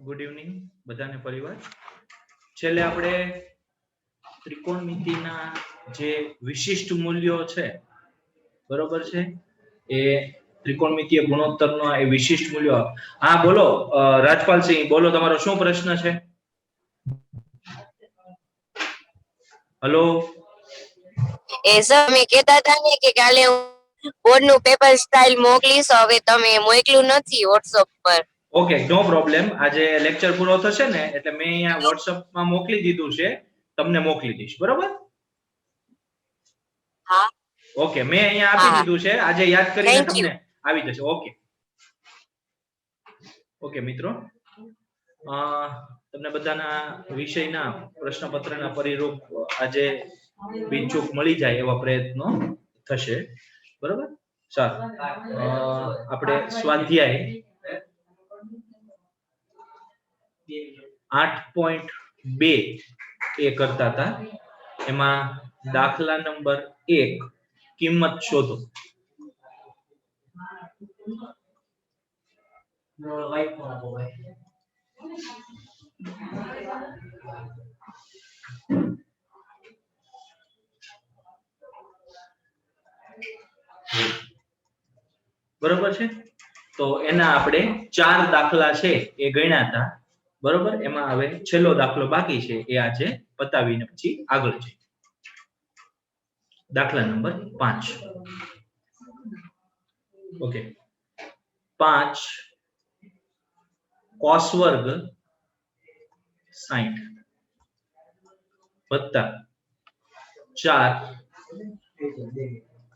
Good evening બધાને ફરીવાર. છેલ્લે આપણે ત્રિકોણમિતિના જે વિશિષ્ટ મૂલ્યો છે, બરોબર છે, એ ત્રિકોણમિતીય ગુણોત્તરના એ વિશિષ્ટ મૂલ્યો. હા બોલો રાજપાલસિંહ, બોલો તમારો શું પ્રશ્ન છે? હલો. એ સર મેં કહેતા હતા ને કે કાલે હું બોર્ડનું પેપર સ્ટાઇલ મોકલીશ, હવે તમે મોકલ્યું નથી વોટ્સઅપ પર. ઓકે, નો પ્રોબ્લેમ. આજે લેક્ચર પૂરો થશે ને એટલે મેં અહીંયા વોટ્સઅપમાં મોકલી દીધું છે, તમને મોકલી દઈશ, બરોબર? હા ઓકે, મેં અહીંયા આપી દીધું છે, આજે યાદ કરીને Thank you. તમને આવી જશે. ઓકે ઓકે મિત્રો, તમને બધાના વિષયના પ્રશ્નપત્રના પરિરૂપ આજે બિનચૂક મળી જાય એવા પ્રયત્નો થશે, બરોબર? સારું, આપણે સ્વાધ્યાય 8.2 એ કરતા હતા. એમાં દાખલા નંબર 1 કિંમત શોધો. બરોબર છે? તો એના આપણે 4 દાખલા છે એ ગણ્યા હતા, બરોબર? એમાં હવે છેલ્લો દાખલો બાકી છે, એ આજે પતાવીને પછી આગળ જઈએ. દાખલા નંબર 5. ઓકે, 5 cos વર્ગ 60 વત્તા 4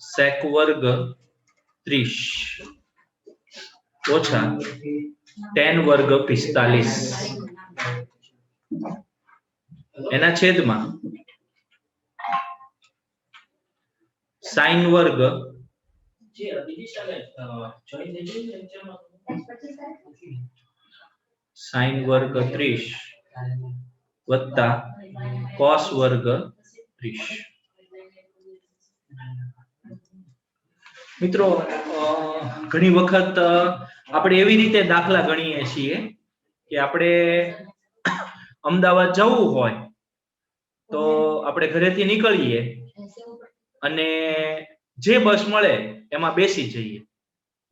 sec વર્ગ 30 ઓછા tan વર્ગ 45 એના છેદમાં sin વર્ગ sin વર્ગ 30 વત્તા cos વર્ગ 30. મિત્રો, ઘણી વખત આપણે એવી રીતે દાખલા ગણીએ છીએ કે આપણે અમદાવાદ જવું હોય તો આપણે ઘરેથી નીકળીએ અને જે બસ મળે એમાં બેસી જઈએ,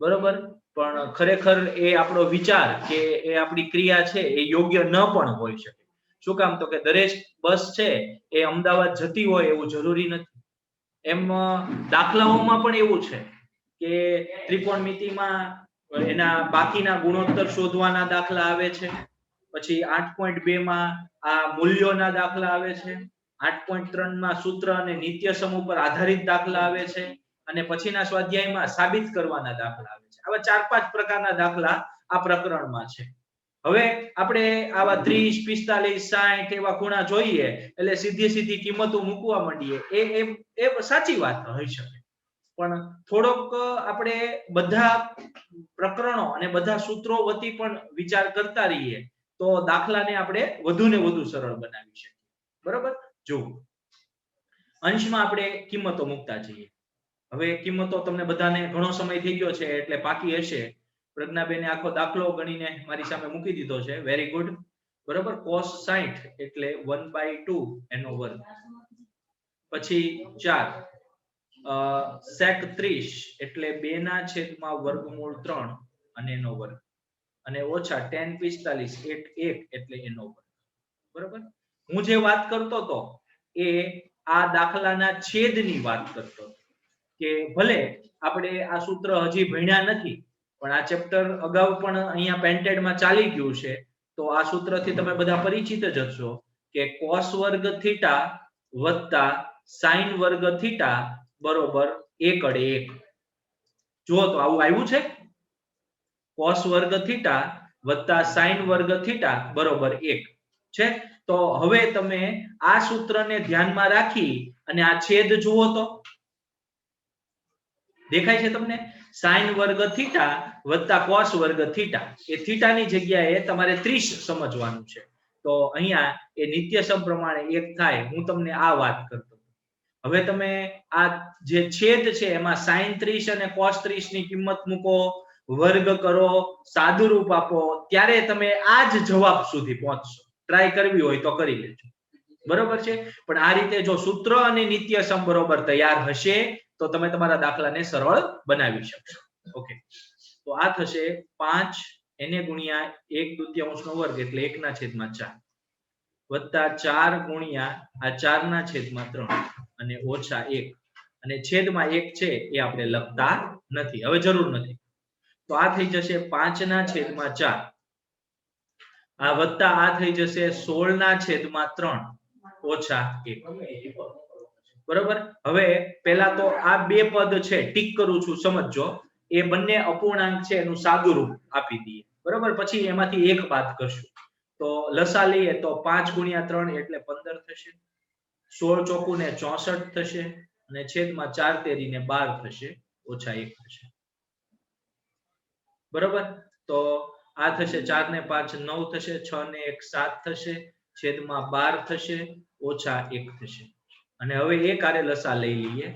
બરોબર? પણ ખરેખર એ આપણો વિચાર કે એ આપણી ક્રિયા છે એ યોગ્ય ન પણ હોઈ શકે. શું કામ? તો કે દરેક બસ છે એ અમદાવાદ જતી હોય એવું જરૂરી નથી. એમ દાખલાઓમાં પણ એવું છે કે ત્રિકોણમિતિમાં એના બાકીના ગુણોત્તર શોધવાના દાખલા આવે છે. પછી 8.2 માં આ મૂલ્યોના દાખલા આવે છે. 8.3 માં સૂત્ર અને નિત્યસમ ઉપર આધારિત દાખલા આવે છે. અને પછીના સ્વાધ્યાયમાં સાબિત કરવાના દાખલા આવે છે. આવા 4-5 પ્રકારના દાખલા આ પ્રકરણમાં છે. હવે આપણે આવા 30, 45, 60 એવા ખૂણા જોઈએ એટલે સીધી કિંમતો મૂકવા માંડીએ, એ સાચી વાત હોઈ શકે. પણ થોડોક આપણે બધા પ્રકરણો અને બધા સૂત્રો વતી પણ વિચાર કરતા રહીએ તો દાખલાને આપણે વધુ ને વધુ સરળ બનાવી શકીએ, બરોબર? જો અંશમાં આપણે કિંમતો મૂકતા જઈએ. હવે કિંમતો તમને બધાને ઘણો સમય થઈ ગયો છે એટલે પાકી હશે. પ્રજ્ઞાબેને આખો દાખલો ગણીને મારી સામે મૂકી દીધો છે. વેરી ગુડ, બરોબર? cos 60 એટલે 1/2 એનો વર્ગ, પછી 4 sec 30 એટલે 2/√3 અને એનો વર્ગ, અને ઓછા tan 45 એટલે એનો વર્ગ, બરોબર? હું જે વાત કરતો હતો એ આ દાખલાના છેદની વાત કરતો હતો કે ભલે આપણે આ સૂત્ર હજી ભણ્યા નથી પણ આ ચેપ્ટર અગાઉ પણ અહીંયા પેન્ટેડમાં ચાલી ગયું છે, તો આ સૂત્રથી તમે બધા પરિચિત જ હશો કે cos વર્ગ થીટા વત્તા sin વર્ગ થીટા બરોબર 1/1. જુઓ તો આવું આવ્યું છે, cos વર્ગ થીટા વત્તા sin વર્ગ થીટા બરોબર 1 છે. તો હવે તમે આ સૂત્રને ધ્યાનમાં રાખી અને આ છેદ જુઓ તો દેખાય છે તમને? sin વર્ગ થીટા વત્તા cos વર્ગ થીટા, એ થીટાની જગ્યાએ તમારે 30 સમજવાનું છે. તો અહીંયા એ નિત્યસમ પ્રમાણે 1 થાય. હું તમને આ વાત કરતો. હવે તમે આ જે છેદ છે એમાં sin 30 અને cos 30 ની કિંમત મૂકો વર્ગ કરો, સાદુરૂપ આપો, ત્યારે તમે આ જ જવાબ સુધી પહોંચશો. ટ્રાય કરવી હોય તો કરી લેજો. બરોબર છે. પણ આ રીતે જો સૂત્ર અને નિત્યસમ બરોબર તૈયાર હશે તો તમે તમારા દાખલાને સરળ બનાવી શકશો. ઓકે, તો આ થશે 5 એને ગુણ્યા 1/2 વર્ગ એટલે 1/4 વત્તા 4 ગુણ્યા આ 4/3 અને ઓછા 1 અને છેદમાં 1 છે એ આપણે લખતા નથી, હવે જરૂર નથી. તો આ થઈ જશે 5/4 આ વત્તા આ થઈ જશે 16/3 ઓછા 1. બરોબર. હવે પહેલા તો આ બે પદ છે ટીક કરું છું, સમજજો. એ બંને અપૂર્ણાંક છે એનું સાદુરૂપ આપી દઈએ. બરોબર. પછી એમાંથી એક બાદ કરશું. તો લસા લઈએ તો 5 ગુણ્યા 3 એટલે 15 થશે, 16 ચોકુ ને 64 થશે અને છેદમાં 4 તેરીને 12 થશે, ઓછા 1 થશે. બરોબર. તો આ થશે 4 ને 5 9 થશે, 6 ને 1 7 થશે, છેદમાં 12 થશે, ઓછા 1 થશે. અને હવે એક આરે લસા લઈ લઈએ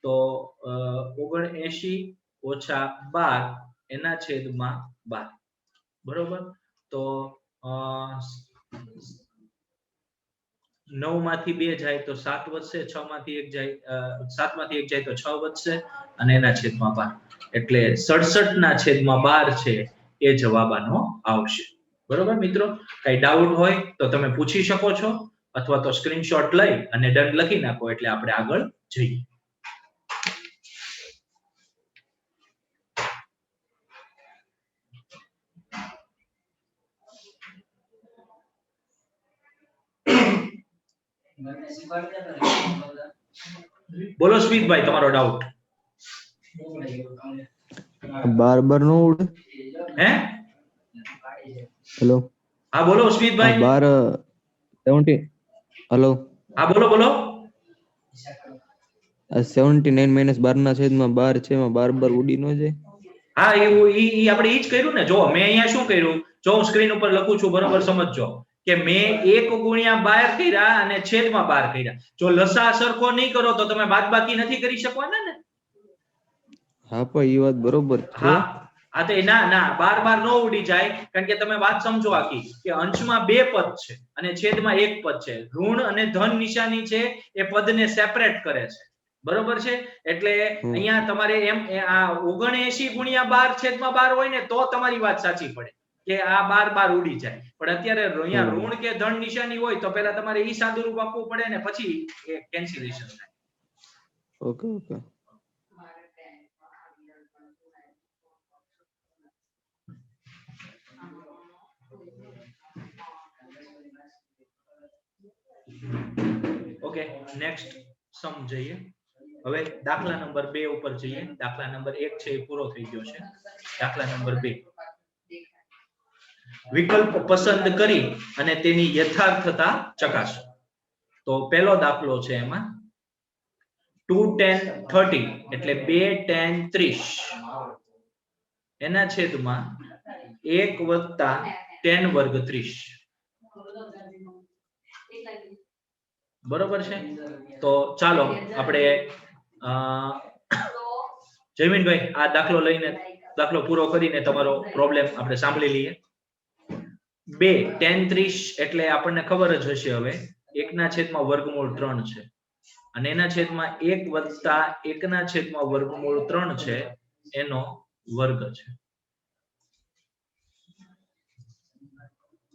તો 79 ઓછા 12 એના છેદમાં 12. બરોબર. તો 9 માંથી 2 જાય તો 7 વધશે, 6 માંથી 1 જાય 7 માંથી 1 જાય તો 6 વધશે અને એના છેદમાં 12 એટલે 67/12 છે એ જવાબ આનો આવશે. બરોબર મિત્રો. કઈ ડાઉટ હોય તો તમે પૂછી શકો છો અથવા તો સ્ક્રીનશોટ લઈ અને ડન લખી નાખો એટલે આપણે આગળ જઈએ. બોલો સ્મિતભાઈ તમારો ડાઉટ. 12 નો ઉડે? હે? હેલો. હા બોલો સ્મિતભાઈ. 70. હેલો. હા બોલો બોલો. 79 - 12 ના છેદમાં 12 છે, એમાં 12 ઉડી ન જાય? હા ઈ આપણે ઈ જ કર્યું ને. જો મેં અહીંયા શું કર્યું, જો હું સ્ક્રીન ઉપર લખું છું, બરોબર સમજજો કે મેં 1 ગુણ્યા 12 કર્યા અને છેદમાં 12 કર્યા. જો લસા સરખો નહીં કરો તો તમે બાદબાકી નથી કરી શકવાના ને. હા પણ ઈ વાત બરોબર છે. હા આ તો ના 12 નો ઉડી જાય, કારણ કે તમે વાત સમજો આખી કે અંશમાં 2 પદ છે અને છેદમાં 1 પદ છે. ઋણ અને ધન નિશાની છે એ પદને સેપરેટ કરે છે. બરોબર છે. એટલે અહીંયા તમારે એમ આ 79 ગુણ્યા 12 છેદમાં 12 હોય ને તો તમારી વાત સાચી પડે કે આ 12 ઉડી જાય. પણ અત્યારે અહીંયા ઋણ કે ધન નિશાની હોય તો પહેલા તમારે ઈ સાદુરૂપ આપવું પડે ને પછી એ કેન્સલેશન થાય. Okay okay. ઓકે, નેક્સ્ટ સમ જઈએ. હવે દાખલા નંબર 2 ઉપર જઈએ. દાખલા નંબર 1 છે એ પૂરો થઈ ગયો છે. દાખલા નંબર 2. વિકલ્પ પસંદ કરી અને તેની યથાર્થતા ચકાસો. તો પહેલો દાખલો છે એમાં 2 10 30 એટલે 2 10 30 એના છેદમાં 1 વત્તા 10 વર્ગ 30. બરોબર છે. તો ચાલો આપણે જયમીનભાઈ આ દાખલો પૂરો કરીને તમારો પ્રોબ્લેમ આપણે સાંભળી લઈએ. 2 10 30 એટલે આપણને ખબર જ હશે હવે 1/3 છે અને એના છેદમાં 1 વત્તા 1/3 છે એનો વર્ગ છે.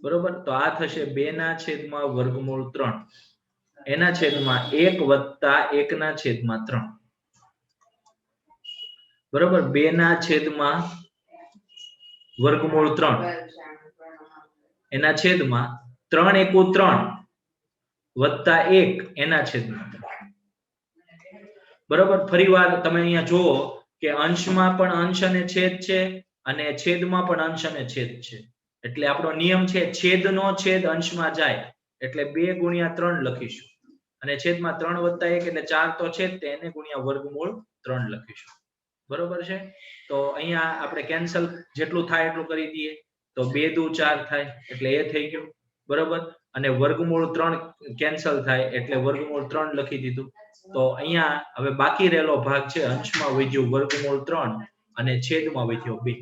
બરોબર. તો આ થશે 2/3 એના છેદમાં 1 વત્તા 1/3. બરોબર. 2/3 એના છેદમાં 3 × 3 વત્તા 1 એના છેદમાં 3. બરોબર. ફરીવાર તમે અહીંયા જુઓ કે અંશમાં પણ અંશ અને છેદ છે અને છેદમાં પણ અંશ અને છેદ છે. એટલે આપણો નિયમ છે છેદનો છેદ અંશમાં જાય એટલે 2 × 3 લખીશું અને છેદમાં 3 વત્તા 1 એટલે 4 તો છે જ તે, એને ગુણ્યા વર્ગમૂળ 3 લખીશું. બરોબર છે. તો અહીંયા આપણે કેન્સલ જેટલું થાય એટલું કરી દઈએ તો 2 દુ 4 થાય એટલે એ થઈ ગયું. બરોબર. અને વર્ગમૂળ 3 કેન્સલ થાય એટલે વર્ગમૂળ 3 લખી દીધું. તો અહીંયા હવે બાકી રહેલો ભાગ છે અંશમાં વધ્યું વર્ગમૂળ 3 અને છેદમાં વધ્યો 2.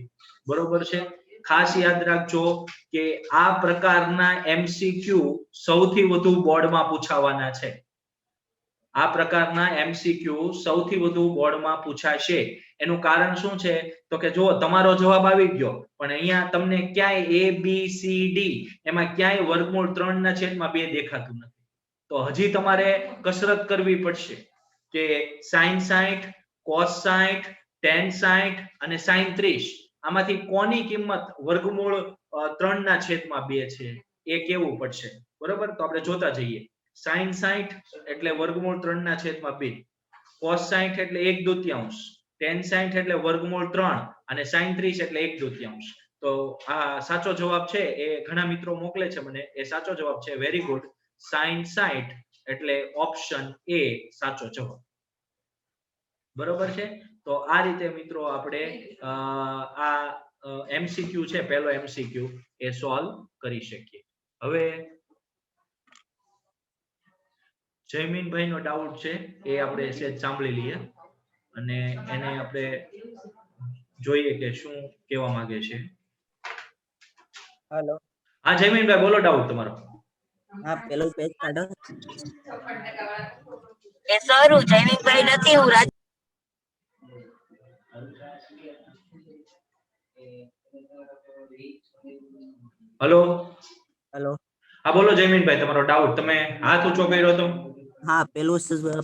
બરોબર છે. ખાસ યાદ રાખજો કે આ પ્રકારના MCQ સૌથી વધુ બોર્ડમાં પૂછાવાના છે. આ પ્રકારના MCQ સૌથી વધુ બોર્ડમાં પૂછાશે. એનું કારણ શું છે? તો કે જો તમારો જવાબ આવી ગયો પણ અહીંયા તમને ક્યાંય ABCD એમાં ક્યાંય વર્ગમૂળ 3/2 દેખાતું નથી. તો હજી તમારે કસરત કરવી પડશે કે sin 60, cos 60, tan 60 અને sin 30 આમાંથી કોની કિંમત વર્ગમૂળ 3/2 છે એ કેવું પડશે. બરોબર, તો આપણે જોતા જઈએ. sin 60 એટલે વર્ગમૂળ 3/2, cos 60 એટલે 1/2, tan 60 એટલે વર્ગમૂળ 3 અને sin 30 એટલે 1/2. તો આ સાચો જવાબ છે. એ ઘણા મિત્રો મોકલે છે મને, એ સાચો જવાબ છે. Very good. sin 60 એટલે ઓપ્શન A સાચો જવાબ. બરોબર છે. તો આ રીતે મિત્રો આપણે આ MCQ છે, પહેલો MCQ એ સોલ્વ કરી શકીએ. હવે જયમીનભાઈ નો ડાઉટ છે એ આપણે સેજ સાંભળી લઈએ અને એને આપણે જોઈએ કે શું કહેવા માંગે છે. હેલો. હા જયમીનભાઈ, બોલો ડાઉટ તમારો. હા, પેલું પેજ કાઢો. એ સર હું જયમીનભાઈ નથી, હું રાજ. હેલો. હેલો. હા બોલો જયમીનભાઈ, તમારો ડાઉટ. તમે હાથ ઊંચો કર્યો હતો. હા, પેલું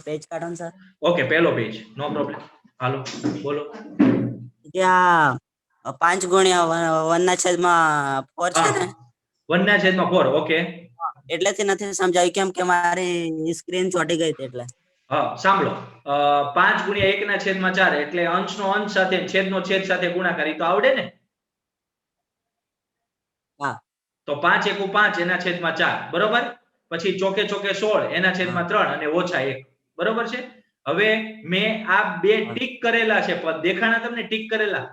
પેજ કાઢો ને સર. ઓકે, પહેલો પેજ, નો પ્રોબ્લેમ. હાલો બોલો. ત્યાં 5 ગુણ્યા 1/4 છે ને, 1/4. ઓકે, એટલેથી નથી સમજાયું કેમ કે મારી સ્ક્રીન ચોટી ગઈ હતી એટલે. હા સાંભળો, 5 ગુણ્યા 1/4 એટલે અંશનો અંશ સાથે છેદનો છેદ સાથે ગુણાકાર, ઈ તો આવડે ને? હા. તો 5 × 5 એના છેદમાં 4, બરોબર. પછી ચોકે ચોકે 16 એના છેદમાં 3 અને ઓછા 1, બરોબર છે. હવે મેં આ બે ટીક કરેલા છે પદ, દેખાણા તમને ટીક કરેલા?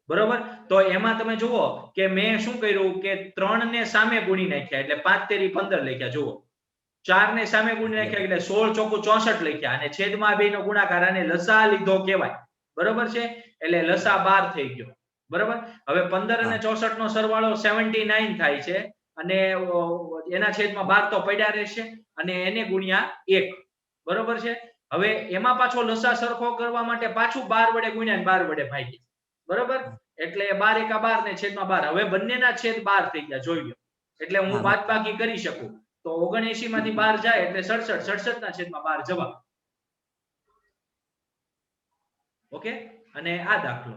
બરોબર. તો એમાં તમે જુઓ કે મેં શું કર્યું કે 3 ને સામે ગુણી નાખ્યા એટલે 5 તેરી 15 લખ્યા. જુઓ, 4 ને સામે ગુણી નાખ્યા એટલે 16 ચોકુ 64 લખ્યા અને છેદમાં બે નો ગુણાકાર, અને લસા લીધો કહેવાય. બરોબર છે. એટલે લસા 12 થઈ ગયો. બરોબર. હવે 15 અને 64 નો સરવાળો 79 થાય છે અને એના છેદમાં 12 તો પડ્યા રહેશે અને એને ગુણ્યા 1. બરોબર છે. હવે એમાં પાછો લસા સરખો કરવા માટે પાછું 12 વડે ગુણ્યા 12 વડે ભાગ્યા. બરોબર. એટલે 12 × 12 ને છેદમાં 12. હવે બંનેના છેદ 12 થઈ ગયા, જોઈ લો. એટલે હું બાદબાકી કરી શકું. તો 79 માંથી 12 જાય એટલે 67, 67 ના છેદમાં 12 જવાબ. ઓકે. અને આ દાખલો.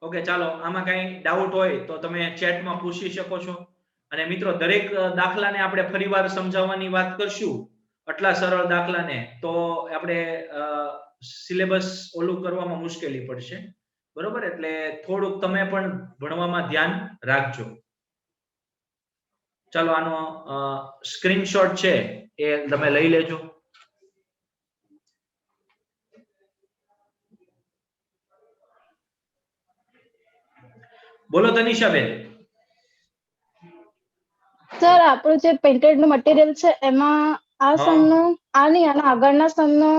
ઓકે, ચાલો આમાં કઈ ડાઉટ હોય તો તમે ચેટમાં પૂછી શકો છો. અને મિત્રો, દરેક દાખલાને આપણે ફરીવાર સમજાવવાની વાત કરશું, આટલા સરળ દાખલાને, તો આપણે સિલેબસ ઓલું કરવામાં મુશ્કેલી પડશે. બરોબર. એટલે થોડુંક તમે પણ ભણવામાં ધ્યાન રાખજો. ચાલો આનો સ્ક્રીનશોટ છે એ તમે લઈ લેજો. બોલો તનિષાબેન. સર, આપણું જે પેઇન્ટેડ નું મટીરિયલ છે એમાં આ સમ નો આની અને આગળના સમ નો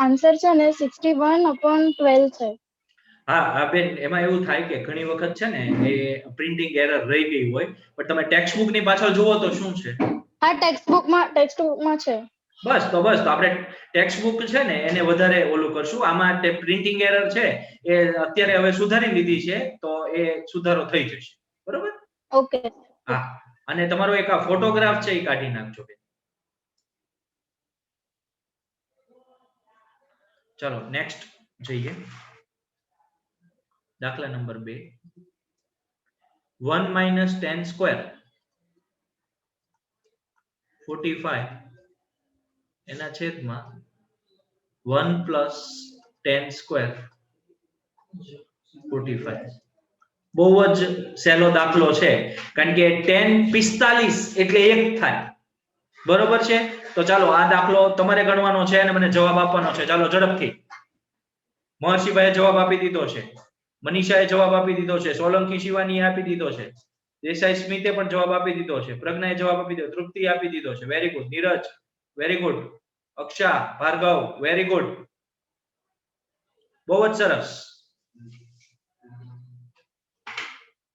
આન્સર છે ને 61/12 છે. હા હા બેન, એમાં એવું થાય કે ઘણી વખત છે ને એ પ્રિન્ટિંગ એરર રહી ગઈ હોય, પણ તમે ટેક્સ્ટ બુક ની પાછળ જુઓ તો શું છે? હા, ટેક્સ્ટ બુકમાં છે. બસ તો આપણે ટેક્સ્ટ બુક છે ને એને વધારે ઓલું કરશું. આમાં પ્રિન્ટિંગ એરર છે એ અત્યારે હવે સુધારી લીધી છે, તો એ સુધારો થઈ જશે. બરોબર. ઓકે. હા, અને તમારો એક આ ફોટોગ્રાફ છે એ કાઢી નાખજો બેન. ચલો નેક્સ્ટ જઈએ. દાખલા નંબર 2. 1 - tan² 45 એના છેદમાં 1 + tan² 45. બહુ જ સહેલો દાખલો છે, કારણ કે tan 45 એટલે 1 થાય. બરોબર છે. તો ચાલો આ દાખલો તમારે ગણવાનો છે અને મને જવાબ આપવાનો છે. ચાલો ઝડપથી. મહર્ષિભાઈએ જવાબ આપી દીધો છે, મનીષાએ જવાબ આપી દીધો છે, સોલંકી શિવાનીએ આપી દીધો છે, દેસાઈ સ્મિતે પણ જવાબ આપી દીધો છે, પ્રજ્ઞાએ જવાબ આપી દીધો, તૃપ્તિએ આપી દીધો છે. Very good. Neeraj, very good. Aksha, Bhargav, very good, બહુ જ સરસ.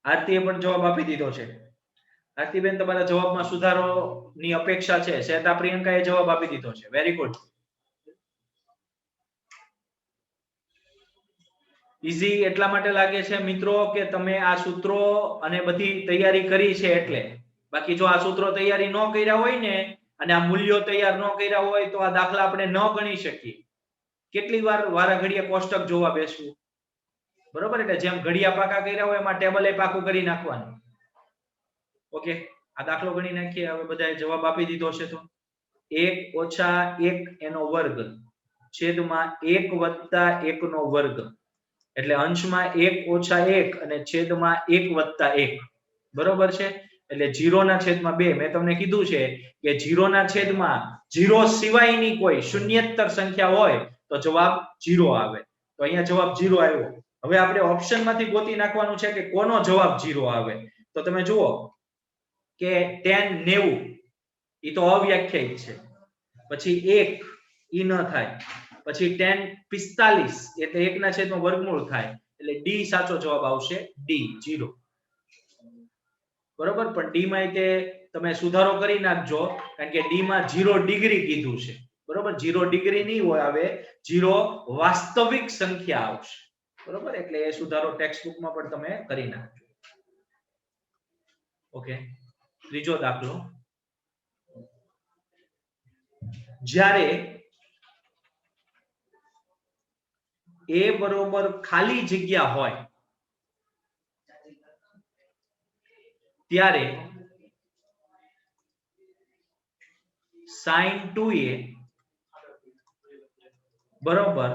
આરતીએ પણ જવાબ આપી દીધો છે. આરતીબેન, તમારા જવાબમાં સુધારોની અપેક્ષા છે. શ્વેતા પ્રિયંકાએ જવાબ આપી દીધો છે. Very good. ઈઝી એટલા માટે લાગે છે મિત્રો કે તમે આ સૂત્રો અને બધી તૈયારી કરી છે એટલે. બાકી જો આ સૂત્રો તૈયારી ન કર્યા હોય ને અને આ મૂલ્યો તૈયાર ન કર્યા હોય તો આ દાખલા આપણે ન ગણી શકીએ. કેટલી વાર વારા ઘડીએ કોષ્ટક જોવા બેસવું, બરોબર? એટલે જેમ ઘડિયા પાકા કર્યા હોય એમાં ટેબલે પાકું કરી નાખવાનું. ઓકે, આ દાખલો ગણી નાખીએ. હવે બધાએ જવાબ આપી દીધો છે તો 1 ઓછા 1 એનો વર્ગ છેદમાં 1 વત્તા 1 નો વર્ગ, એટલે અંશમાં 1 ઓછા 1 અને છેદમાં 1 વત્તા 1, બરોબર છે? એટલે 0 ના છેદમાં 2. મેં તમને કીધું છે કે 0 ના છેદમાં 0 સિવાયની કોઈ શૂન્યેતર સંખ્યા હોય તો જવાબ 0 આવે. તો અહીંયા જવાબ 0 આવ્યો. હવે આપણે ઓપ્શન માંથી ગોતી નાખવાનું છે કે કોનો જવાબ 0 આવે. તો તમે જુઓ કે 10 90 એ તો અવ્યાખ્યાયિત છે. પછી 1 ઈ ન થાય. પછી 10 45 એટલે 1 ના છેદમાં વર્ગમૂળ થાય. એટલે ડી સાચો જવાબ આવશે. ડી 0. બરોબર? પણ ડી માં તે તમે સુધારો કરી નાખજો કારણ કે ડી માં 0 ડિગ્રી કીધું છે. બરોબર? 0 ડિગ્રી નહીં હોય, આવે 0 વાસ્તવિક સંખ્યા આવશે. બરોબર? એટલે એ સુધારો ટેક્સ્ટ બુકમાં પણ તમે કરી નાખજો. ઓકે, ત્રીજો દાખલો. જ્યારે a બરોબર ખાલી જગ્યા હોય ત્યારે sin 2a બરોબર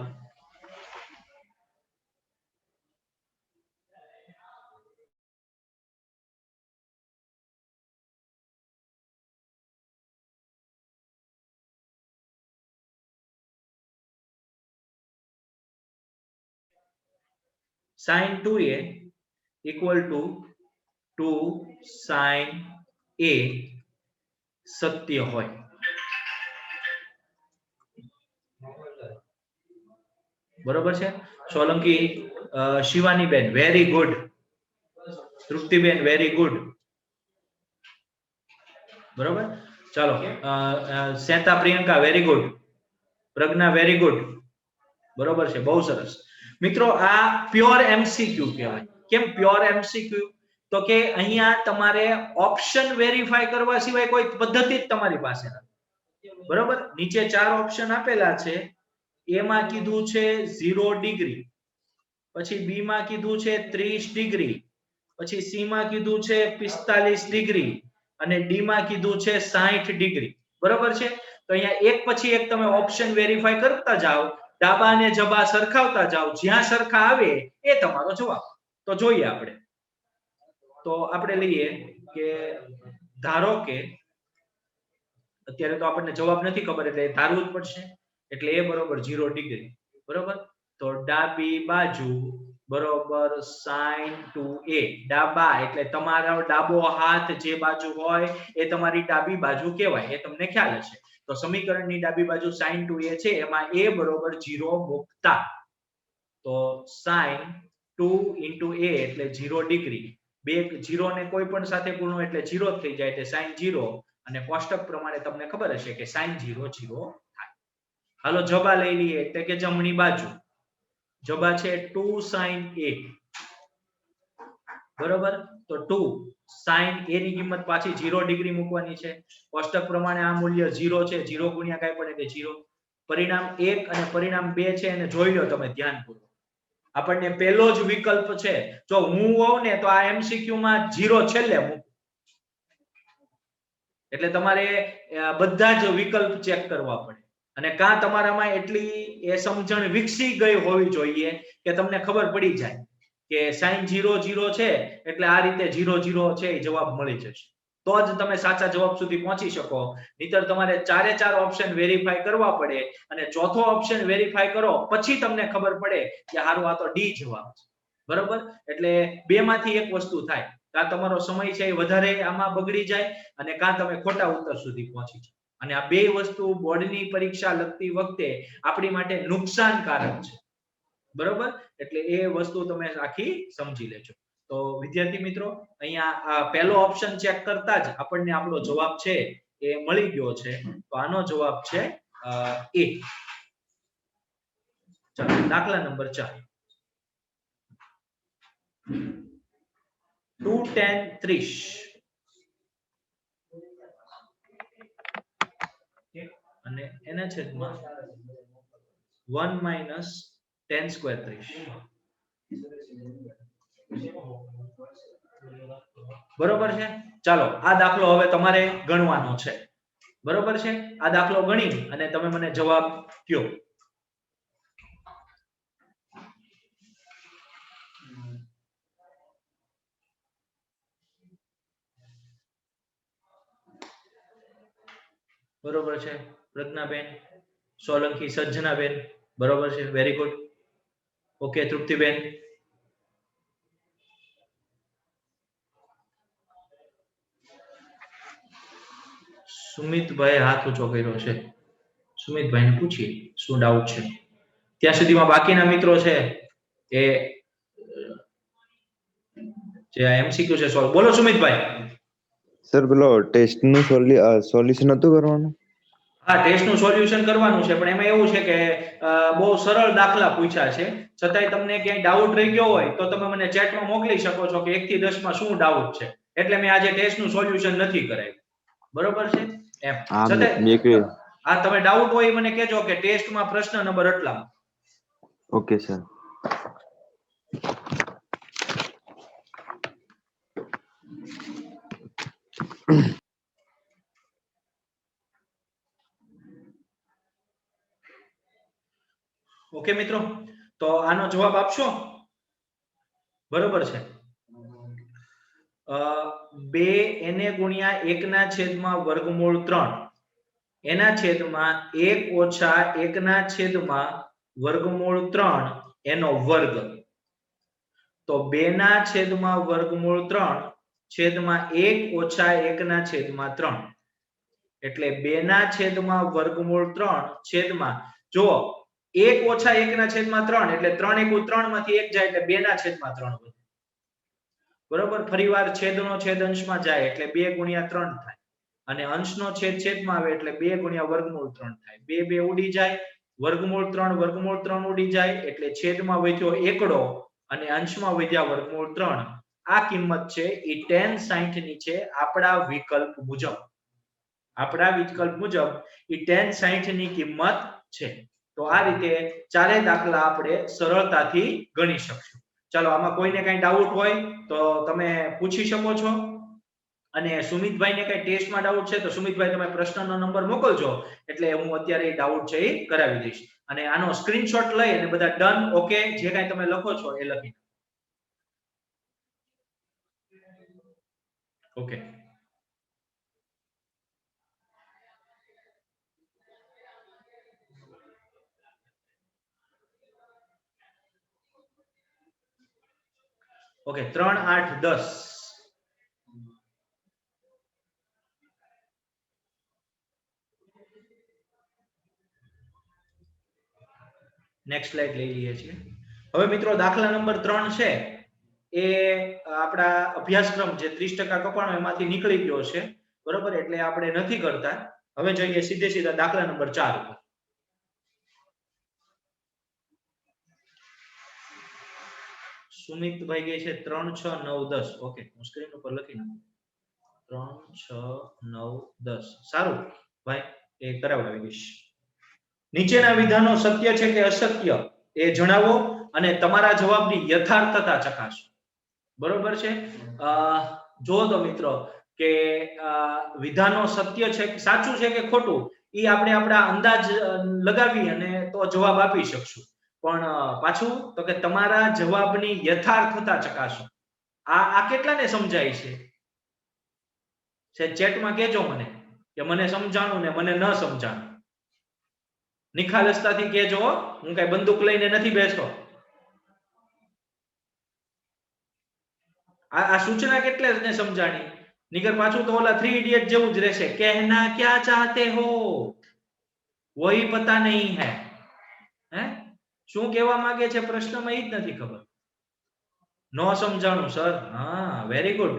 sin 2a equal to 2 sin a સત્ય હોય. બરોબર છે? સોલંકી શિવાની બેન very good, Triptiben very good. બરોબર, ચાલો. શ્વેતા પ્રિયંકા વેરી ગુડ, પ્રજ્ઞા વેરી ગુડ. બરોબર છે, બહુ સરસ. મિત્રો આ પ્યોર એમસીક્યુ કહેવાય. કેમ પ્યોર એમસીક્યુ? તો કે અહીંયા તમારે ઓપ્શન વેરીફાઈ કરવા સિવાય કોઈ પદ્ધતિ જ તમારી પાસે નથી. બરોબર? નીચે 4 ઓપ્શન આપેલા છે. એ માં કીધું છે 0 ડિગ્રી, પછી બી માં કીધું છે 30 ડિગ્રી, પછી સી માં કીધું છે 45 ડિગ્રી અને ડી માં કીધું છે 60 ડિગ્રી. બરોબર છે? તો અહીંયા એક પછી એક તમે ઓપ્શન વેરીફાઈ કરતા જાઓ, ડાબા અને જબા સરખાવતા જાઓ, જ્યાં સરખા આવે એ તમારો જવાબ. તો જોઈએ આપણે. તો આપણે લઈએ કે ધારો કે અત્યારે તો આપણને જવાબ નથી ખબર એટલે ધારવું જ પડશે. એટલે a બરોબર 0 ડિગ્રી. બરોબર? તો ડાબી બાજુ બરોબર sin 2a. ડાબા એટલે તમારો ડાબો હાથ જે બાજુ હોય એ તમારી ડાબી બાજુ કહેવાય, એ તમને ખ્યાલ હશે. તો સમીકરણની ડાબી બાજુ sin 2a છે, એમાં a બરોબર 0 મૂકતા તો sin 2 into a એટલે 0 ડિગ્રી. બે 0 ને કોઈ પણ સાથે ગુણો એટલે 0 થઈ જાય, એટલે sin 0. અને કોષ્ટક પ્રમાણે તમને ખબર હશે કે sin 0 0 થાય. હાલો જબા લઈ લઈએ એટલે કે જમણી બાજુ. જબા છે 2 sin a. બરોબર? તો 2 sin a ની કિંમત પાછી 0 ડિગ્રી મૂકવાની છે. કોષ્ટક પ્રમાણે આ મૂલ્ય 0 છે. 0 ગુણ્યા કાઈ પણ એટલે 0. પરિણામ 1 અને પરિણામ 2 છે એને જોઈ લો તમે ધ્યાનપૂર્વક. આપણને પહેલો જ વિકલ્પ છે. જો હું હોઉં ને તો આ એમસીક્યુ માં 0 છેલ્લે મૂકું. એટલે તમારે બધા જ વિકલ્પ ચેક કરવા પડે. અને કાં તમારામાં એટલી એ સમજણ વિકસી ગઈ હોવી જોઈએ કે તમને ખબર પડી જાય કે sin 0 0 છે એટલે આ રીતે 0 0 છે એ જવાબ મળી જશે. તો જ તમે સાચા જવાબ સુધી પહોંચી શકો. નહીતર તમારે 4 ઓપ્શન વેરીફાઈ કરવા પડે અને ચોથો ઓપ્શન વેરીફાઈ કરો પછી તમને ખબર પડે કે હારું આ તો ડી જવાબ છે. બરોબર? એટલે બે માંથી એક વસ્તુ થાય. કાં તમારો સમય છે એ વધારે આમાં બગડી જાય અને કાં તમે ખોટા ઉત્તર સુધી પહોંચી જાઓ. અને આ બે વસ્તુ બોર્ડની પરીક્ષા લગતી વખતે આપણી માટે નુકસાનકારક છે, બરોબર? એટલે એ વસ્તુ તમે આખી સમજી લેજો. તો વિદ્યાર્થી મિત્રો, અહીંયા આ પહેલો ઓપ્શન ચેક કરતા જ આપણને આપણો જવાબ છે એ મળી ગયો છે. તો આનો જવાબ છે એ. ચાલો દાખલા નંબર 4. 2 10 30 અને એના છેદમાં 1 minus 10 square 30. બરોબર છે? ચાલો આ દાખલો હવે તમારે ગણવાનો છે, બરોબર છે? આ દાખલો ગણી અને તમે મને જવાબ કહો. બરોબર છે? પ્રજ્ઞાબેન, સોલંકી, સજ્જનાબેન, બરોબર છે? Very good. ઓકે, તૃપ્તિબેન, સુમિતભાઈ હાથ ઊંચો કર્યો છે. સુમિતભાઈને પૂછીએ શું ડાઉટ છે. ત્યાં સુધીમાં બાકીના મિત્રો છે એ જે એમસીક્યુ છે સોલ્વ. બોલો સુમિતભાઈ. સર પેલો ટેસ્ટ નું સોલ્યુશન હતું કરવાનું? હા, ટેસ્ટ નું સોલ્યુશન કરવાનું છે, પણ એમાં એવું છે કે બહુ સરળ દાખલા પૂછ્યા છે. છતાંય તમને ક્યાંય ડાઉટ રહી ગયો હોય તો તમે મને ચેટમાં મોકલી શકો છો કે 1 થી 10 માં શું ડાઉટ છે. એટલે મેં આજે ટેસ્ટ નું સોલ્યુશન નથી કરાવ્યું, બરોબર છે? એમ છતાંય હા, તમે ડાઉટ હોય મને કહેજો કે ટેસ્ટમાં પ્રશ્ન નંબર આટલા. Okay sir. ઓકે મિત્રો, તો આનો જવાબ આપશો? બરોબર છે. 2 n ગુણ્યા 1 ના છેદમાં વર્ગમૂળ 3 એના છેદમાં 1 ઓછા 1 ના છેદમાં વર્ગમૂળ 3 એનો વર્ગ. તો 2 ના છેદમાં વર્ગમૂળ 3 છેદમાં 1 ઓછા 1 ના છેદમાં 3 એટલે 2 ના છેદમાં વર્ગમૂળ 3 છેદમાં જો 1 ઓછા 1 ના છેદમાં 3 એટલે 3 એકુ 3 માંથી 1 જાય એટલે 2 ના છેદમાં 3 વધે, બરોબર? ફરીવાર છેદનો છેદ અંશમાં જાય એટલે 2 ગુણ્યા 3 થાય અને અંશનો છેદ છેદમાં આવે એટલે 2 ગુણ્યા વર્ગમૂળ 3 થાય. 2 ઉડી જાય, વર્ગમૂળ 3 ઉડી જાય એટલે છેદમાં વધ્યો એકડો અને અંશમાં વધ્યા વર્ગમૂળ 3. આ કિંમત છે એ tan 60 ની છે આપણા વિકલ્પ મુજબ. આપણા વિકલ્પ મુજબ એ tan 60 ની કિંમત છે. તો આ રીતે ચારે દાખલા આપણે સરળતાથી ગણી શકશું. ચાલો, આમાં કોઈને કઈ ડાઉટ હોય તો તમે પૂછી શકો છો. અને સુમિતભાઈને કઈ ટેસ્ટમાં ડાઉટ છે તો સુમિતભાઈ તમે પ્રશ્નનો નંબર મોકલજો એટલે હું અત્યારે ડાઉટ છે એ કરાવી દઈશ. અને આનો સ્ક્રીનશોટ લઈ અને બધા ડન, ઓકે, જે કાંઈ તમે લખો છો એ લખી. ઓકે. ઓકે, 3 8 10. નેક્સ્ટ સ્લાઇડ લઈ લઈએ છીએ. હવે મિત્રો દાખલા નંબર 3 છે એ આપણા અભ્યાસક્રમ જે 30% કપાણો એમાંથી નીકળી ગયો છે, બરોબર? એટલે આપણે નથી કરતા. હવે જઈએ સીધા દાખલા નંબર 4 ઉપર. સુમિતભાઈ કહે છે 3 6 9 10. ઓકે, હું સ્ક્રીન ઉપર લખી નાખું. 3 6 9 10. સારું ભાઈ, એ કરાવડાવી દઈશ. નીચેના વિધાનો સત્ય છે કે અસત્ય એ જણાવો અને તમારા જવાબની યથાર્થતા ચકાસો. બરોબર છે? જો તો મિત્રો કે વિધાનો સત્ય છે, સાચું છે કે ખોટું એ આપણે આપણા અંદાજ લગાવી અને તો જવાબ આપી શકશું. પણ પાછું તો કે તમારા જવાબની યથાર્થતા ચકાસો. આ કેટલાને સમજાય છે? ચેટમાં કહેજો મને કે મને સમજાણું ને મને ન સમજાણું. નિખાલસતાથી કહેજો, હું કઈ બંદૂક લઈને નથી બેસતો. આ સૂચના કેટલાને સમજાણી? નીકર પાછું તો ઓલા 3 ઇડિયટ જેવું જ રહેશે, કહેના ક્યા ચાહતે હો વહી પતા નહીં હે. હે શું કહેવા માંગે છે પ્રશ્નમાં ઈ જ નથી ખબર. નો સમજાણું સર. હા, વેરી ગુડ.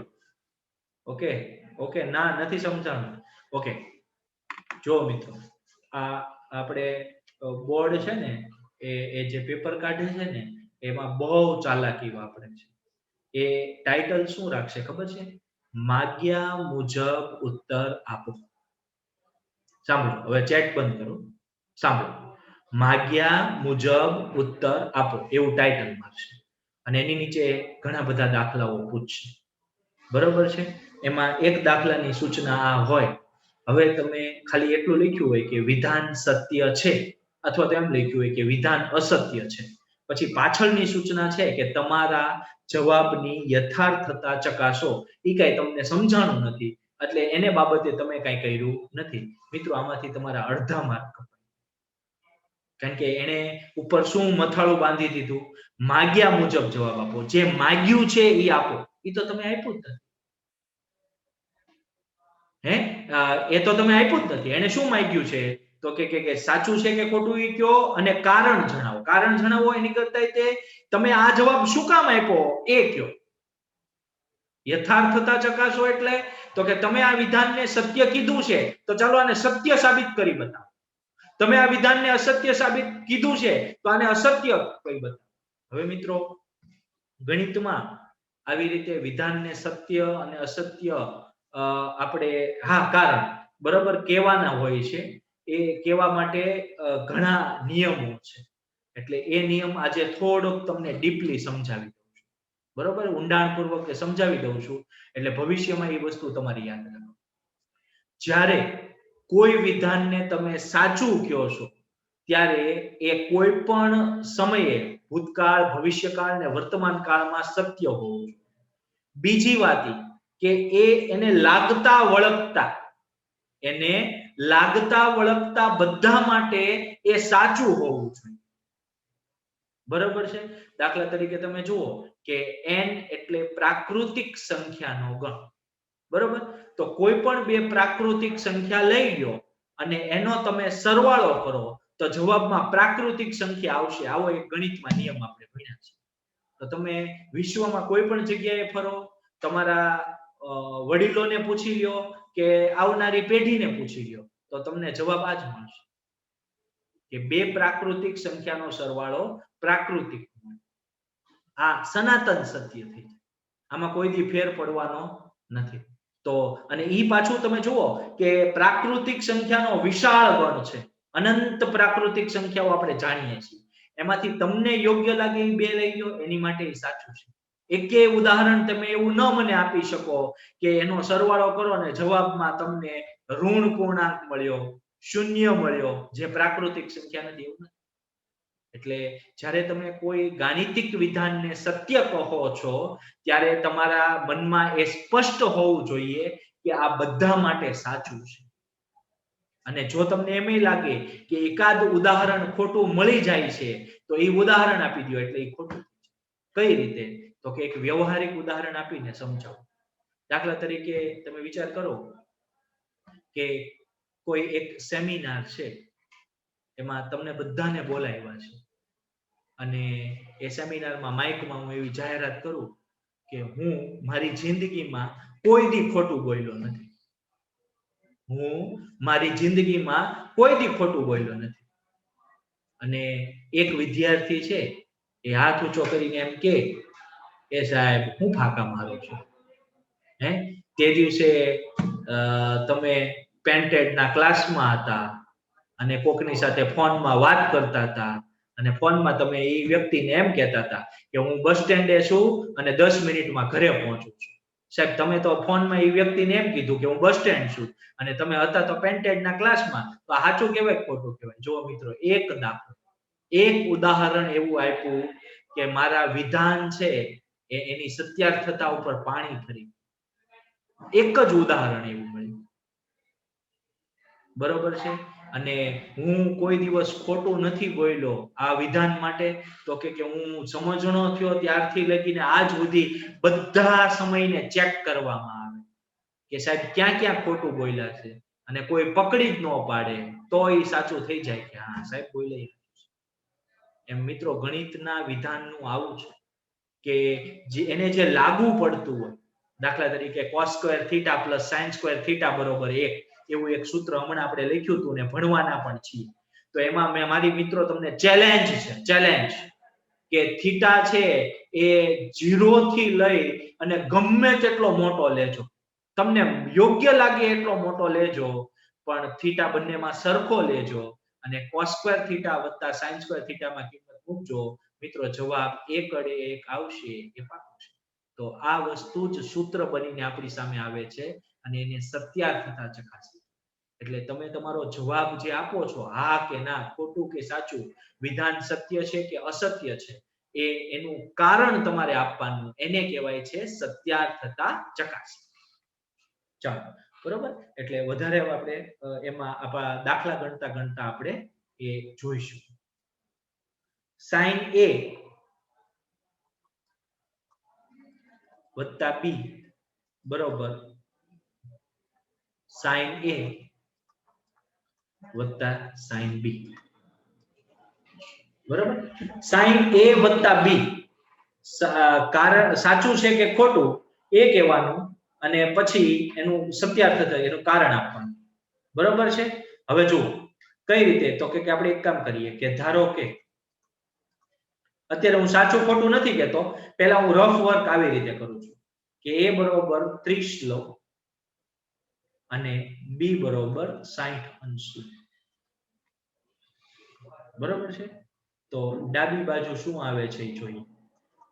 ઓકે ઓકે, ના નથી સમજાણું. ઓકે, જો મિત્રો, આ આપણે બોર્ડ છે ને એ જે પેપર કાઢે છે ને એમાં બહુ ચાલાકી વાપરે છે. એ ટાઇટલ શું રાખશે ખબર છે? માગ્યા મુજબ ઉત્તર આપો. સાંભળો, હવે ચેટ બંધ કરો. સાંભળો, માગ્યા મુજબ ઉત્તર આપો એવું ટાઇટલ મારશે અને એની નીચે ઘણા બધા દાખલાઓ પૂછશે. બરોબર છે? એમાં એક દાખલાની સૂચના આ હોય. હવે તમે ખાલી એટલું લખ્યું હોય કે વિધાન સત્ય છે અથવા તો એમ લખ્યું હોય કે વિધાન અસત્ય છે. પછી પાછળની સૂચના છે કે તમારા જવાબની યથાર્થતા ચકાસો. એ કઈ તમને સમજાણું નથી એટલે એને બાબતે તમે કઈ કર્યું નથી. મિત્રો, આમાંથી તમારા અડધા માર્ક કપાય. કારણ કે એને ઉપર શું મથાળું બાંધી દીધું? માગ્યા મુજબ જવાબ આપો. જે માગ્યું છે એ આપો. એ તો તમે આપ્યું જ નથી. એ તો તમે આપ્યું જ નથી. એને શું માંગ્યું છે? તો કે સાચું છે કે ખોટું એ કયો અને કારણ જણાવો. કારણ જણાવો એની કરતા તે તમે આ જવાબ શું કામ આપ્યો એ કયો. યથાર્થતા ચકાસો એટલે તો કે તમે આ વિધાનને સત્ય કીધું છે તો ચાલો આને સત્ય સાબિત કરી બતાવો. તમે આ વિધાનને અસત્ય સાબિત કીધું છે તો આને અસત્ય કરી બતાવો. હવે મિત્રો, ગણિતમાં આવી રીતે વિધાનને સત્ય અને અસત્ય આપણે કારણ બરાબર કહેવાના હોય છે. એ કહેવા માટે ઘણા નિયમો છે. એટલે એ નિયમ આજે થોડોક તમને ડીપલી સમજાવી દઉં છું. બરોબર, ઊંડાણપૂર્વક સમજાવી દઉં છું એટલે ભવિષ્યમાં એ વસ્તુ તમારી યાદ રાખો. જ્યારે કોઈ વિધાનને તમે સાચું કહો છો ત્યારે એ કોઈ પણ સમયે ભૂતકાળ, ભવિષ્યકાળ અને વર્તમાન કાળમાં સત્ય હોવું જોઈએ. બીજી વાત કે એને લાગતા વળગતા બધા માટે એ સાચું હોવું જોઈએ. બરાબર છે? દાખલા તરીકે તમે જુઓ કે n એટલે પ્રાકૃતિક સંખ્યાનો ગણ. બરાબર? તો કોઈ પણ બે પ્રાકૃતિક સંખ્યા લઈ લો અને એનો તમે સરવાળો કરો તો જવાબમાં પ્રાકૃતિક સંખ્યા આવશે. આવો એક ગણિતમાં નિયમ આપણે ભણ્યા છે. તો તમે વિશ્વમાં કોઈ પણ જગ્યાએ ફરો, તમારા વડીલોને પૂછી લ્યો કે આવનારી પેઢીને પૂછી લ્યો તો તમને જવાબ આ જ મળશે કે બે પ્રાકૃતિક સંખ્યાનો સરવાળો પ્રાકૃતિક. આ સનાતન સત્ય થઈ જાય. આમાં કોઈ દી ફેર પડવાનો નથી. તો અને ઈ પાછું તમે જુઓ કે પ્રાકૃતિક સંખ્યાનો વિશાળ ગણ છે. અનંત પ્રાકૃતિક સંખ્યાઓ આપણે જાણીએ છીએ. એમાંથી તમને યોગ્ય લાગે એ બે લઈ લો, એની માટે એ સાચું છે. એકે ઉદાહરણ તમે એવું ન મને આપી શકો કે એનો સરવાળો કરો ને જવાબમાં તમને ઋણ પૂર્ણાંક મળ્યો, શૂન્ય મળ્યો, જે પ્રાકૃતિક સંખ્યા નથી. એવું નથી. એટલે જ્યારે તમે કોઈ ગાણિતિક વિધાનને સત્ય કહો છો ત્યારે તમારા મનમાં એ સ્પષ્ટ હોવું જોઈએ કે આ બધા માટે સાચું છે. અને જો તમને એમ લાગે કે એકાદ ઉદાહરણ ખોટું મળી જાય છે તો એ ઉદાહરણ આપી દો એટલે એ ખોટું. કઈ રીતે? તો કે એક વ્યવહારિક ઉદાહરણ આપીને સમજાવો. દાખલા તરીકે તમે વિચાર કરો કે કોઈ એક સેમિનાર છે, એમાં તમને બધાને બોલાવ્યા છે અને એ સેમિનારમાં માઇકમાં હું એવી જાહેરાત કરું કે હું મારી જિંદગીમાં કોઈ દી ખોટું બોલ્યો નથી. અને એક વિદ્યાર્થી છે એ હાથ ઊંચો કરીને એમ કે એ સાહેબ હું ફાંકા મારું છું. તે દિવસે તમે પેન્ટેડના ક્લાસમાં હતા અને કોકની સાથે ફોનમાં વાત કરતા હતા અને ફોનમાં તમે એ વ્યક્તિને એમ કહેતા હતા કે હું બસ સ્ટેન્ડે છું અને 10 મિનિટમાં ઘરે પહોંચું છું. સાહેબ, તમે તો ફોનમાં એ વ્યક્તિને એમ કીધું કે હું બસ સ્ટેન્ડ છું અને તમે હતા તો પેન્ટેડના ક્લાસમાં. તો સાચું કહેવાય ખોટું કહેવાય? જો મિત્રો, એક ઉદાહરણ એવું આપ્યું કે મારા વિધાન છે એની સત્યાર્થતા ઉપર પાણી ફરી. એક જ ઉદાહરણ એવું મળ્યું. બરોબર છે? અને હું કોઈ દિવસ ખોટું નથી બોલ્યો આ વિધાન માટે. તો કે હું સમજણો થયો ત્યારથી લઈને આજ સુધી બધા સમયને ચેક કરવામાં આવે કે સાહેબ ક્યાં ક્યાં ખોટું બોલ્યા છે અને કોઈ પકડી જ ન પાડે તો એ સાચું થઈ જાય કે હા સાહેબ બોલ્યા. એમ મિત્રો ગણિતના વિધાનનું આવું છે કે એને જે લાગુ પડતું હોય, દાખલા તરીકે cos square theta plus sin square theta બરોબર 1 એવું એક સૂત્ર હમણાં આપણે લખ્યું હતું ને ભણવાના પણ છીએ. તો એમાં મેં મારી મિત્રો તમને ચેલેન્જ કે થીટા છે એ 0 થી લઈ અને ગમે તેટલો મોટો લેજો, તમને યોગ્ય લાગે એટલો મોટો લેજો, પણ થીટા બંનેમાં સરખો લેજો અને cos સ્ક્વેર થીટા વત્તા sin સ્ક્વેર થીટામાં કિંમત મૂકજો. મિત્રો જવાબ 1 આવશે એ પાક્કું છે. તો આ વસ્તુ જ સૂત્ર બનીને આપણી સામે આવે છે અને એને સત્યાર્થતા ચકાસી. એટલે તમે તમારો જવાબ જે આપો છો હા કે ના, ખોટું કે સાચું, વિધાન સત્ય છે કે અસત્ય છે, એનું કારણ તમારે આપવાનું, એને કહેવાય છે સત્યાર્થતા ચકાસી. ચાલો બરોબર. એટલે વધારે આપણે એમાં આપણા દાખલા ગણતા આપણે એ જોઈશું. sin a વત્તા b બરોબર sin a વત્તા sin b બરોબર. sin a વત્તા b કારણ સાચું છે કે ખોટું એ કહેવાનું અને પછી એનું સત્યાર્થતા એનું કારણ આપવાનું. બરોબર છે. હવે જુઓ કઈ રીતે, તો કે આપણે એક કામ કરીએ કે ધારો કે અત્યારે હું સાચું ખોટું નથી કહેતો, પહેલા હું રફ વર્ક આવી રીતે કરું છું કે a બરોબર 30 લો અને b બરોબર 60 અંશ લો. બરોબર છે. તો ડાબી બાજુ શું આવે છે એ જોઈએ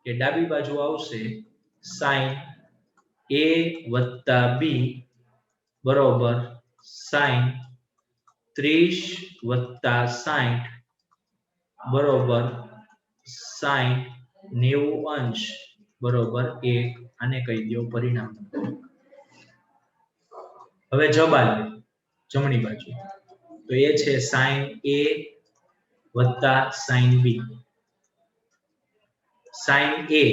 કે ડાબી બાજુ આવશે sin a વત્તા b બરોબર sin 30 વત્તા 60 બરોબર sin 90 અંશ બરોબર 1. આને કહી દો પરિણામ. હવે જમણી બાજુ તો એ છે sin a વત્તા sin b. sin a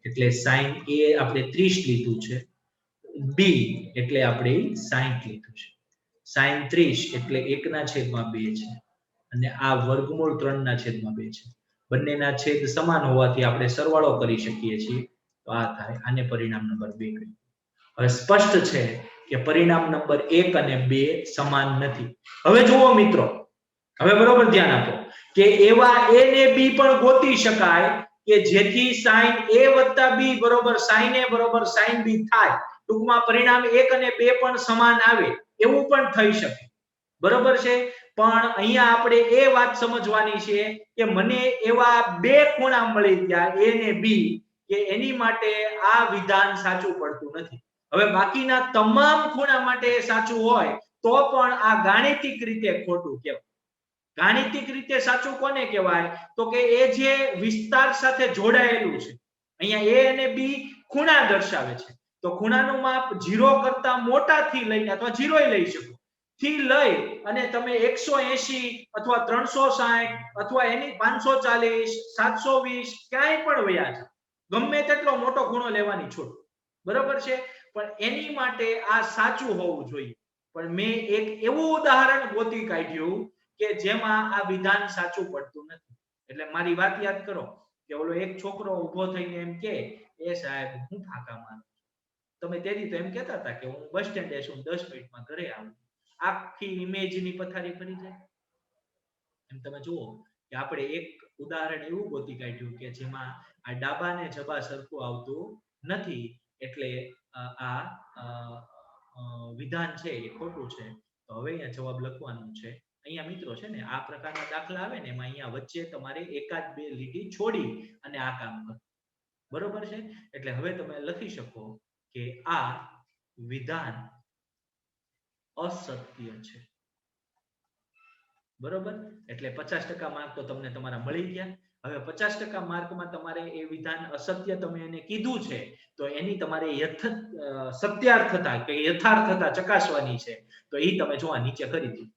એટલે sin a આપણે 30 લીધું છે, b એટલે આપણે 60 લીધું છે. sin 30 એટલે 1/2 છે અને આ વર્ગમૂળ 3/2 છે. બંનેના છેદ સમાન હોવાથી આપણે સરવાળો કરી શકીએ છીએ. તો આ થાય. આને પરિણામ નંબર 2 કહીએ. હવે સ્પષ્ટ છે કે પરિણામ નંબર 1 અને 2 સમાન નથી. હવે જુઓ મિત્રો, હવે બરોબર ધ્યાન આપો કે એવા a ને b પણ ગોતી શકાય કે જેથી sin a વત્તા b બરોબર sin a બરોબર sin b થાય. ટૂંકમાં પરિણામ 1 અને 2 પણ સમાન આવે એવું પણ થઈ શકે. બરોબર છે. પણ અહીંયા આપણે એ વાત સમજવાની છે કે મને એવા બે ખૂણા મળી ગયા a ને b કે એની માટે આ વિધાન સાચું પડતું નથી. હવે બાકીના તમામ ખૂણા માટે સાચું હોય તો પણ આ ગાણિતિક રીતે ખોટું કહેવાય. ગાણિતિક રીતે સાચું કોને કહેવાય? તો કે એ જે વિસ્તાર સાથે જોડાયેલું છે. અહીંયા a અને b ખૂણા દર્શાવે છે તો ખૂણાનું માપ 0 કરતા મોટાથી લઈને અથવા 0 લઈ શકો થી લઈ અને તમે 180 અથવા 360 અથવા એની 540 720 ક્યાંય પણ વયા છે, ગમે તેટલો મોટો ખૂણો લેવાની છૂટ. બરોબર છે. પણ એની માટે આ સાચું હોવું જોઈએ. પણ મેં એક એવું ઉદાહરણ ગોતી કાઢ્યું કે જેમાં આ વિધાન સાચું પડતું નથી. એટલે મારી વાત યાદ કરો કે ઓલો એક છોકરો ઊભો થઈને એમ કે એ સાહેબ હું ફાંકા મારું. તમે તેથી તો એમ કહેતા હતા કે હું બસ સ્ટેન્ડે છું, 10 મિનિટમાં ઘરે આવું. આખી ઇમેજની પથારી ફરી જાય. એમ તમે જુઓ કે આપણે એક ઉદાહરણ એવું ગોતી કાઢ્યું કે જેમાં આ ડાબા ને જબા સરખું આવતું નથી. એટલે આ વિધાન છે એ ખોટું છે. તો હવે અહીંયા જવાબ લખવાનો છે. અહીંયા મિત્રો છે ને આ પ્રકારના દાખલા આવે ને એમાં અહીંયા વચ્ચે તમારે એકાદ બે લીટી છોડી અને આ કામ કરો. બરોબર છે. એટલે હવે તમે લખી શકો કે આ વિધાન અસત્ય છે. બરોબર. એટલે 50% માર્ક તો તમને તમારા મળી ગયા. હવે 50% માર્કમાં તમારે એ વિધાન અસત્ય તમે એને કીધું છે તો એની તમારે સત્યાર્થતા કે યથાર્થતા ચકાસવાની છે. તો એ તમે જોવા નીચે કરી દીધું.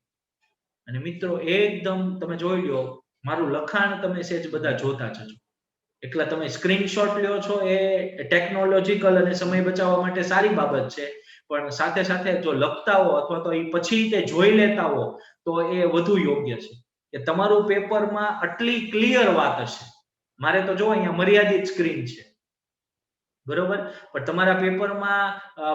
અને મિત્રો એકદમ તમે જોઈ લો મારું લખાણ તમે સેજ બધા જોતા જજો. એકલા તમે સ્ક્રીનશોટ લ્યો છો એ ટેકનોલોજીકલ અને સમય બચાવવા માટે સારી બાબત છે. પણ સાથે સાથે જો લખતા હો અથવા તો એ પછી તે જોઈ લેતા હો તો એ વધુ યોગ્ય છે કે તમારું પેપરમાં આટલી ક્લિયર વાત હશે. મારે તો જો અહીંયા મર્યાદિત સ્ક્રીન છે, બરોબર, પણ તમારા પેપરમાં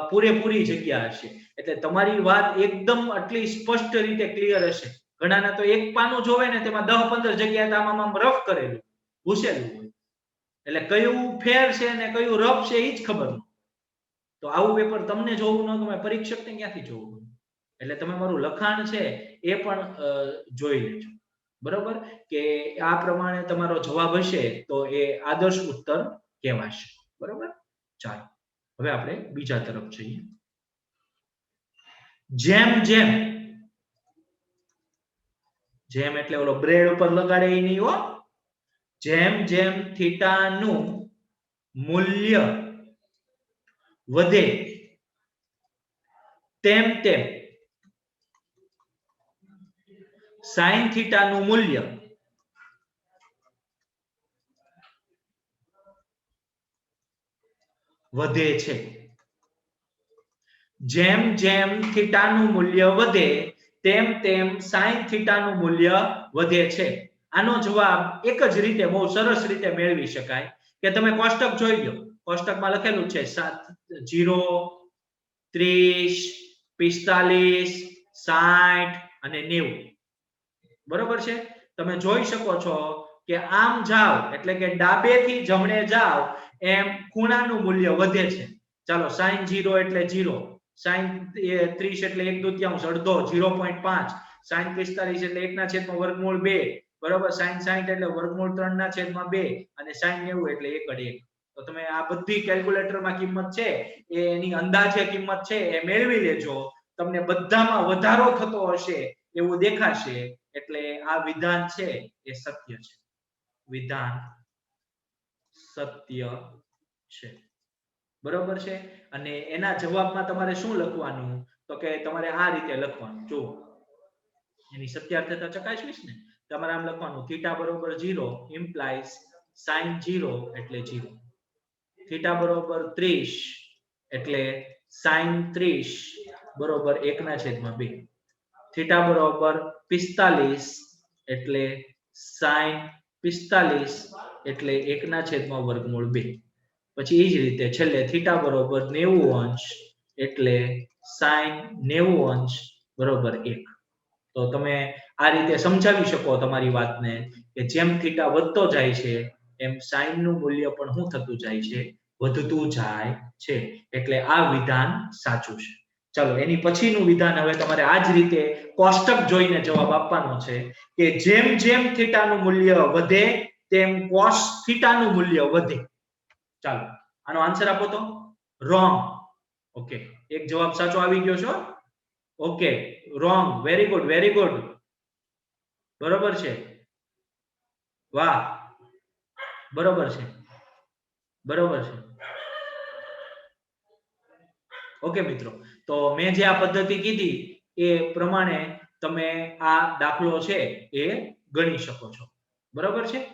પૂરેપૂરી જગ્યા હશે એટલે તમારી વાત એકદમ આટલી સ્પષ્ટ રીતે ક્લિયર હશે. ઘણાના તો એક પાનું જોવે ને તેમાં 10-15 જગ્યાએ આમ રફ કરેલું, ભૂસેલું હોય, એટલે કયું ફેર છે ને કયું રફ છે એ જ ખબર ન. તો આવું પેપર તમને જોવું ન ગમે, પરીક્ષકને ક્યાંથી જોવું? એટલે તમે મારું લખાણ છે એ પણ જોઈ લેજો, બરોબર, કે આ પ્રમાણે તમારો જવાબ હશે તો એ આદર્શ ઉત્તર કહેવાશે, બરોબર. ચાલો હવે આપણે બીજા તરફ જઈએ. જેમ જેમ, જેમ એટલે ઓલો બ્રેડ ઉપર લગાડે એ નહીં હો, જેમ જેમ થીટાનું મૂલ્ય વધે તેમ તેમ સાઈન થીટાનું મૂલ્ય વધે છે. જેમ જેમ થીટાનું મૂલ્ય વધે તેમ તેમ સાઈન થીટાનું મૂલ્ય વધે છે. આનો જવાબ એક જ રીતે બહુ સરસ રીતે મેળવી શકાય કે તમે કોષ્ટક જોઈ લો. કોષ્ટકમાં લખેલું છે 0, 30, 45, 60 અને 90, બરોબર છે. તમે જોઈ શકો છો કે આમ જાવ એટલે કે ડાબેથી જમણે જાવ એમ ખૂણાનું મૂલ્ય વધે છે. ચાલો sin 0 એટલે 0, sin 30 એટલે 1/2, અડધો 0.5, sin 45 એટલે 1/2, બરોબર, sin 60 એટલે √3/2 અને sin 90 એટલે 1/1. તો તમે આ બધી કેલ્ક્યુલેટરમાં કિંમત છે એ એની અંદાજે કિંમત છે એ મેળવી લેજો. તમને બધામાં વધારો થતો હશે એવું દેખાશે એટલે આ વિધાન છે એ સત્ય છે. વિધાન સત્ય છે, બરોબર છે. અને એના જવાબમાં તમારે શું લખવાનું? તો કે તમારે આ રીતે લખવાનું, જો એની સત્યાર્થતા ચકાસવીશ ને, તમારે આમ લખવાનું થીટા બરોબર 0 implies sin 0 એટલે 0, થીટા બરોબર 30 એટલે sin 30 બરોબર 1/2, થીટા બરોબર 45 એટલે sin 45 એટલે 1/2. પછી એ જ રીતે છેલ્લે થીટા બરોબર 90 એટલે sin 90 બરોબર 1. તો તમે આ રીતે સમજાવી શકો તમારી વાતને કે જેમ થીટા વધતો જાય છે એમ sin નું મૂલ્ય પણ શું થતું જાય છે? વધતું જાય છે. એટલે આ વિધાન સાચું છે. ચાલો એની પછીનું વિધાન હવે તમારે આ જ રીતે કોષ્ટક જોઈને જવાબ આપવાનો છે કે જેમ જેમ થીટાનું મૂલ્ય વધે તેમ cos થીટાનું મૂલ્ય વધે. ચાલો આનો આન્સર આપો તો. રોંગ. ઓકે, એક જવાબ સાચો આવી ગયો છો. Okay, wrong. Very good, very good, બરોબર છે, વાહ, બરોબર છે, બરોબર છે. ઓકે મિત્રો, તો મેં જે આ પદ્ધતિ કીધી એ પ્રમાણે તમે આ દાખલો છે એ ગણી શકો છો, બરોબર છે.